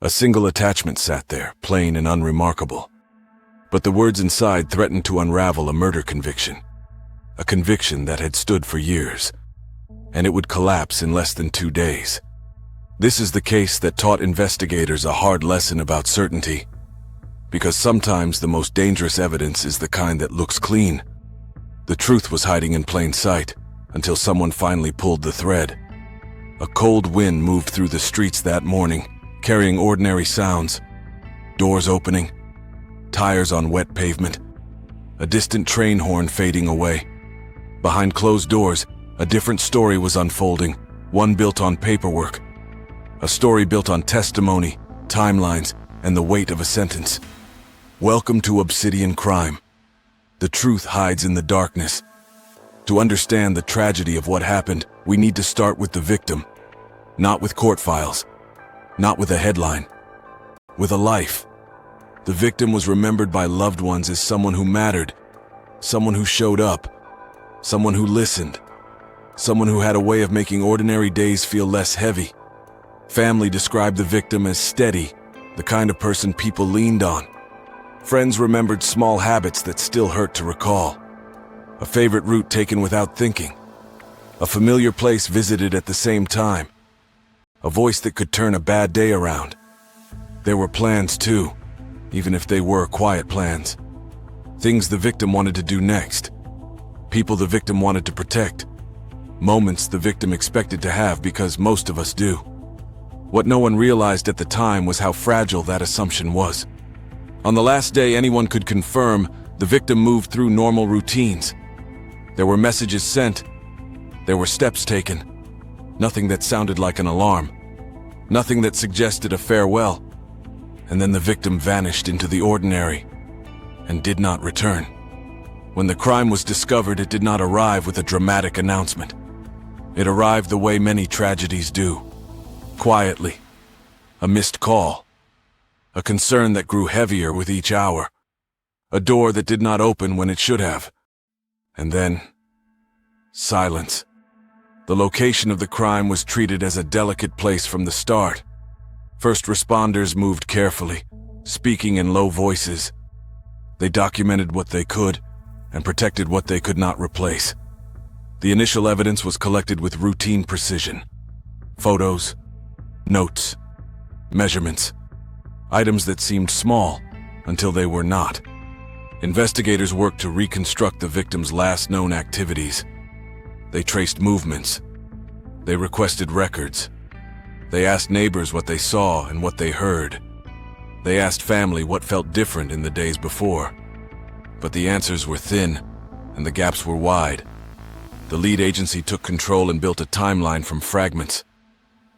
A single attachment sat there, plain and unremarkable. But the words inside threatened to unravel a murder conviction. A conviction that had stood for years. And it would collapse in less than 2 days. This is the case that taught investigators a hard lesson about certainty. Because sometimes the most dangerous evidence is the kind that looks clean. The truth was hiding in plain sight, until someone finally pulled the thread. A cold wind moved through the streets that morning, carrying ordinary sounds. Doors opening, tires on wet pavement, a distant train horn fading away. Behind closed doors, a different story was unfolding, one built on paperwork. A story built on testimony, timelines, and the weight of a sentence. Welcome to Obsidian Crime. The truth hides in the darkness. To understand the tragedy of what happened, we need to start with the victim. Not with court files. Not with a headline. With a life. The victim was remembered by loved ones as someone who mattered. Someone who showed up. Someone who listened. Someone who had a way of making ordinary days feel less heavy. Family described the victim as steady, the kind of person people leaned on. Friends remembered small habits that still hurt to recall. A favorite route taken without thinking. A familiar place visited at the same time. A voice that could turn a bad day around. There were plans too, even if they were quiet plans. Things the victim wanted to do next. People the victim wanted to protect. Moments the victim expected to have because most of us do. What no one realized at the time was how fragile that assumption was. On the last day anyone could confirm, the victim moved through normal routines. There were messages sent. There were steps taken. Nothing that sounded like an alarm. Nothing that suggested a farewell. And then the victim vanished into the ordinary and did not return. When the crime was discovered, it did not arrive with a dramatic announcement. It arrived the way many tragedies do. Quietly. A missed call. A concern that grew heavier with each hour. A door that did not open when it should have. And then, silence. The location of the crime was treated as a delicate place from the start. First responders moved carefully, speaking in low voices. They documented what they could and protected what they could not replace. The initial evidence was collected with routine precision. Photos, notes, measurements, items that seemed small until they were not. Investigators worked to reconstruct the victim's last known activities. They traced movements. They requested records. They asked neighbors what they saw and what they heard. They asked family what felt different in the days before. But the answers were thin, and the gaps were wide. The lead agency took control and built a timeline from fragments.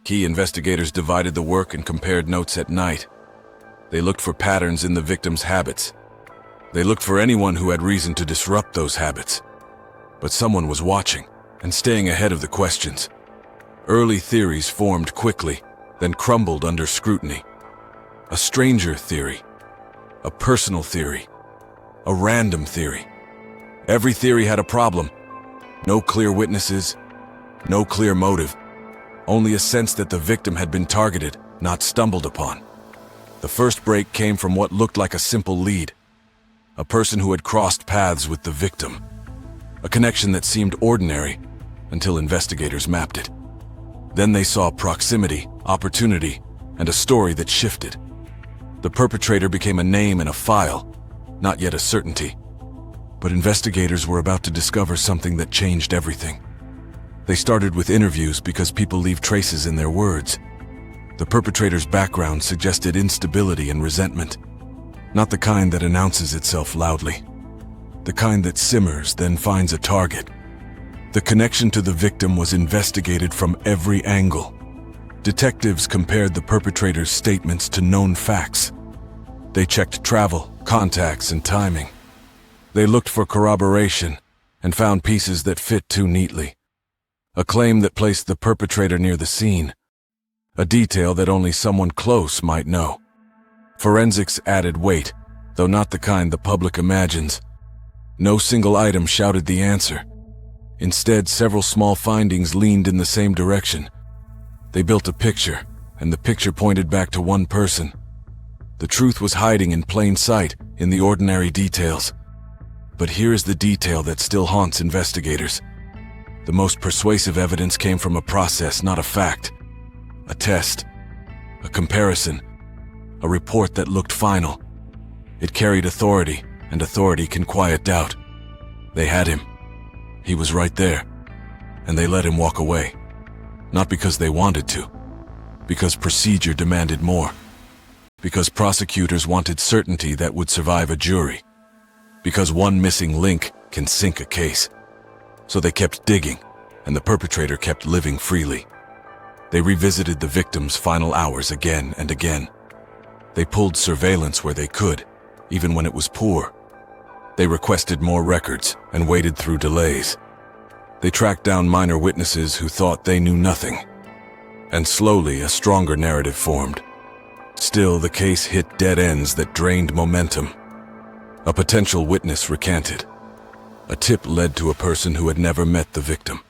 Key investigators divided the work and compared notes at night. They looked for patterns in the victim's habits. They looked for anyone who had reason to disrupt those habits. But someone was watching and staying ahead of the questions. Early theories formed quickly, then crumbled under scrutiny. A stranger theory, a personal theory, a random theory. Every theory had a problem. No clear witnesses, no clear motive, only a sense that the victim had been targeted, not stumbled upon. The first break came from what looked like a simple lead. A person who had crossed paths with the victim. A connection that seemed ordinary until investigators mapped it. Then they saw proximity, opportunity, and a story that shifted. The perpetrator became a name in a file, not yet a certainty. But investigators were about to discover something that changed everything. They started with interviews because people leave traces in their words. The perpetrator's background suggested instability and resentment. Not the kind that announces itself loudly. The kind that simmers, then finds a target. The connection to the victim was investigated from every angle. Detectives compared the perpetrator's statements to known facts. They checked travel, contacts, and timing. They looked for corroboration and found pieces that fit too neatly. A claim that placed the perpetrator near the scene. A detail that only someone close might know. Forensics added weight, though not the kind the public imagines. No single item shouted the answer. Instead, several small findings leaned in the same direction. They built a picture, and the picture pointed back to one person. The truth was hiding in plain sight, in the ordinary details. But here is the detail that still haunts investigators. The most persuasive evidence came from a process, not a fact. A test. A comparison. A report that looked final. It carried authority, and authority can quiet doubt. They had him. He was right there. And they let him walk away. Not because they wanted to. Because procedure demanded more. Because prosecutors wanted certainty that would survive a jury. Because one missing link can sink a case. So they kept digging, and the perpetrator kept living freely. They revisited the victim's final hours again and again. They pulled surveillance where they could, even when it was poor. They requested more records and waited through delays. They tracked down minor witnesses who thought they knew nothing. And slowly a stronger narrative formed. Still, the case hit dead ends that drained momentum. A potential witness recanted. A tip led to a person who had never met the victim.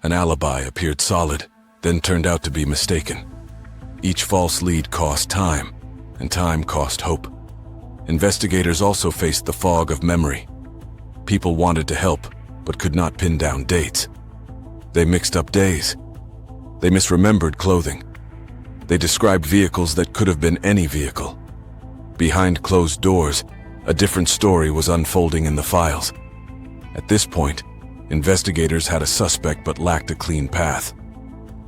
An alibi appeared solid, then turned out to be mistaken. Each false lead cost time, and time cost hope. Investigators also faced the fog of memory. People wanted to help, but could not pin down dates. They mixed up days. They misremembered clothing. They described vehicles that could have been any vehicle. Behind closed doors, a different story was unfolding in the files. At this point, investigators had a suspect but lacked a clean path.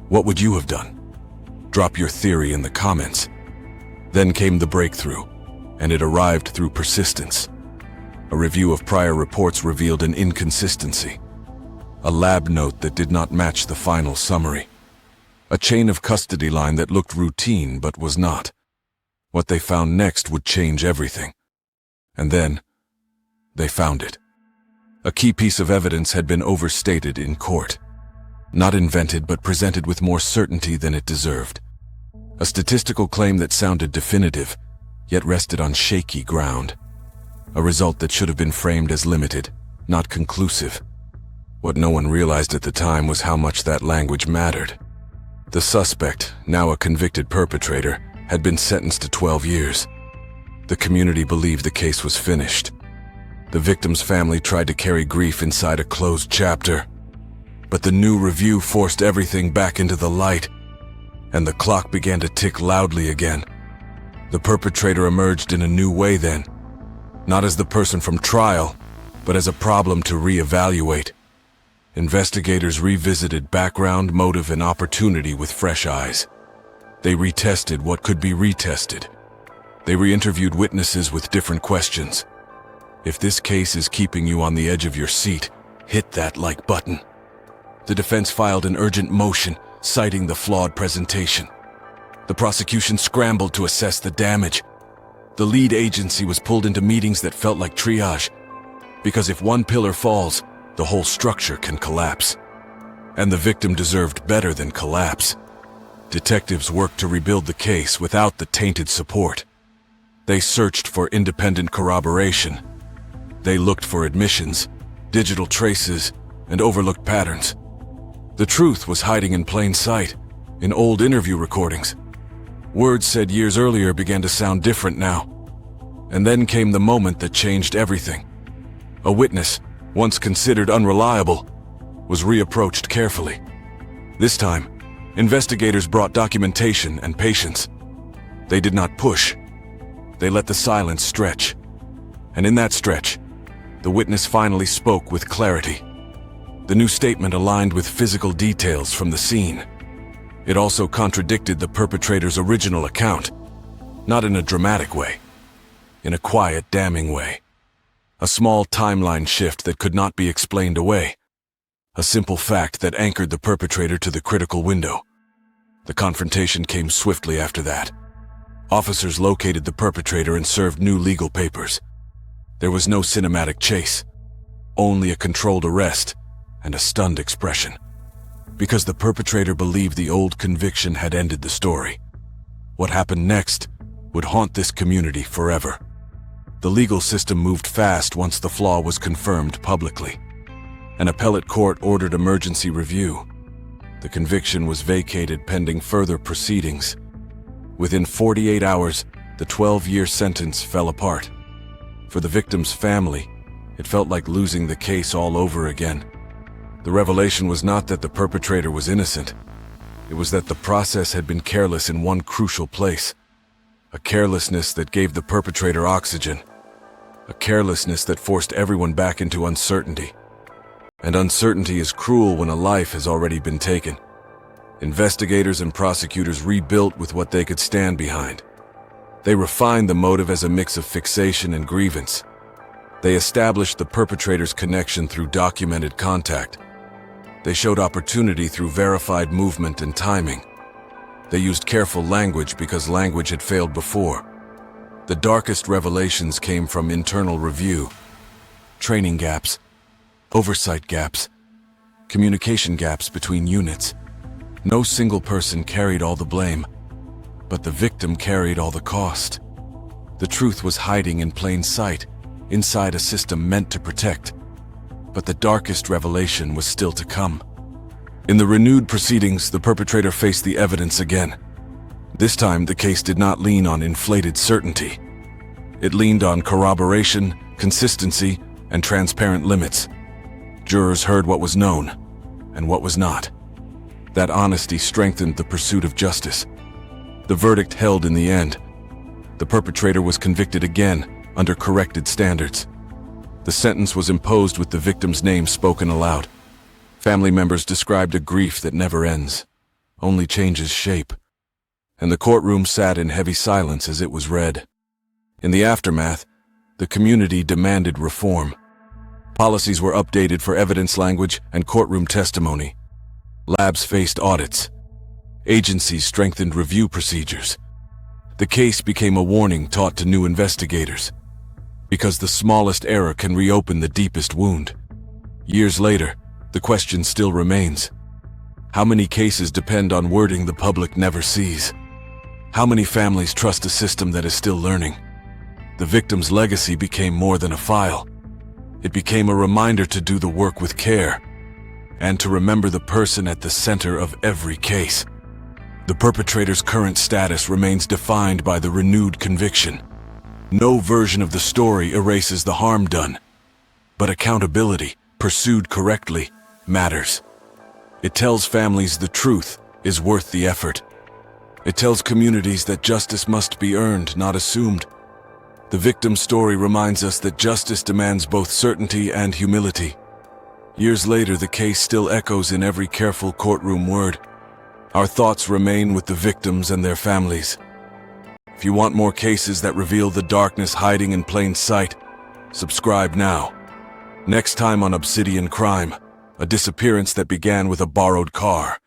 What would you have done? Drop your theory in the comments. Then came the breakthrough, and it arrived through persistence. A review of prior reports revealed an inconsistency. A lab note that did not match the final summary. A chain of custody line that looked routine but was not. What they found next would change everything. And then, they found it. A key piece of evidence had been overstated in court. Not invented but presented with more certainty than it deserved. A statistical claim that sounded definitive, yet rested on shaky ground. A result that should have been framed as limited, not conclusive. What no one realized at the time was how much that language mattered. The suspect, now a convicted perpetrator, had been sentenced to 12 years. The community believed the case was finished. The victim's family tried to carry grief inside a closed chapter. But the new review forced everything back into the light, and the clock began to tick loudly again. The perpetrator emerged in a new way then, not as the person from trial, but as a problem to reevaluate. Investigators revisited background, motive, and opportunity with fresh eyes. They retested what could be retested. They re-interviewed witnesses with different questions. If this case is keeping you on the edge of your seat, hit that like button. The defense filed an urgent motion, citing the flawed presentation. The prosecution scrambled to assess the damage. The lead agency was pulled into meetings that felt like triage, because if one pillar falls, the whole structure can collapse. And the victim deserved better than collapse. Detectives worked to rebuild the case without the tainted support. They searched for independent corroboration. They looked for admissions, digital traces, and overlooked patterns. The truth was hiding in plain sight, in old interview recordings. Words said years earlier began to sound different now. And then came the moment that changed everything. A witness, once considered unreliable, was reapproached carefully. This time, investigators brought documentation and patience. They did not push. They let the silence stretch. And in that stretch, the witness finally spoke with clarity. The new statement aligned with physical details from the scene. It also contradicted the perpetrator's original account, not in a dramatic way, in a quiet, damning way. A small timeline shift that could not be explained away. A simple fact that anchored the perpetrator to the critical window. The confrontation came swiftly after that. Officers located the perpetrator and served new legal papers. There was no cinematic chase, only a controlled arrest and a stunned expression. Because the perpetrator believed the old conviction had ended the story. What happened next would haunt this community forever. The legal system moved fast once the flaw was confirmed publicly. An appellate court ordered emergency review. The conviction was vacated pending further proceedings. Within 48 hours, the 12-year sentence fell apart. For the victim's family, it felt like losing the case all over again. The revelation was not that the perpetrator was innocent. It was that the process had been careless in one crucial place. A carelessness that gave the perpetrator oxygen. A carelessness that forced everyone back into uncertainty. And uncertainty is cruel when a life has already been taken. Investigators and prosecutors rebuilt with what they could stand behind. They refined the motive as a mix of fixation and grievance. They established the perpetrator's connection through documented contact. They showed opportunity through verified movement and timing. They used careful language because language had failed before. The darkest revelations came from internal review, training gaps, oversight gaps, communication gaps between units. No single person carried all the blame, but the victim carried all the cost. The truth was hiding in plain sight, inside a system meant to protect. But the darkest revelation was still to come. In the renewed proceedings, the perpetrator faced the evidence again. This time, the case did not lean on inflated certainty. It leaned on corroboration, consistency, and transparent limits. Jurors heard what was known, and what was not. That honesty strengthened the pursuit of justice. The verdict held in the end. The perpetrator was convicted again, under corrected standards. The sentence was imposed with the victim's name spoken aloud. Family members described a grief that never ends, only changes shape. And the courtroom sat in heavy silence as it was read. In the aftermath, the community demanded reform. Policies were updated for evidence language and courtroom testimony. Labs faced audits. Agencies strengthened review procedures. The case became a warning taught to new investigators. Because the smallest error can reopen the deepest wound. Years later, the question still remains. How many cases depend on wording the public never sees? How many families trust a system that is still learning? The victim's legacy became more than a file. It became a reminder to do the work with care, and to remember the person at the center of every case. The perpetrator's current status remains defined by the renewed conviction. No version of the story erases the harm done, but accountability, pursued correctly, matters. It tells families the truth is worth the effort. It tells communities that justice must be earned, not assumed. The victim's story reminds us that justice demands both certainty and humility. Years later, the case still echoes in every careful courtroom word. Our thoughts remain with the victims and their families. If you want more cases that reveal the darkness hiding in plain sight, subscribe now. Next time on Obsidian Crime, a disappearance that began with a borrowed car.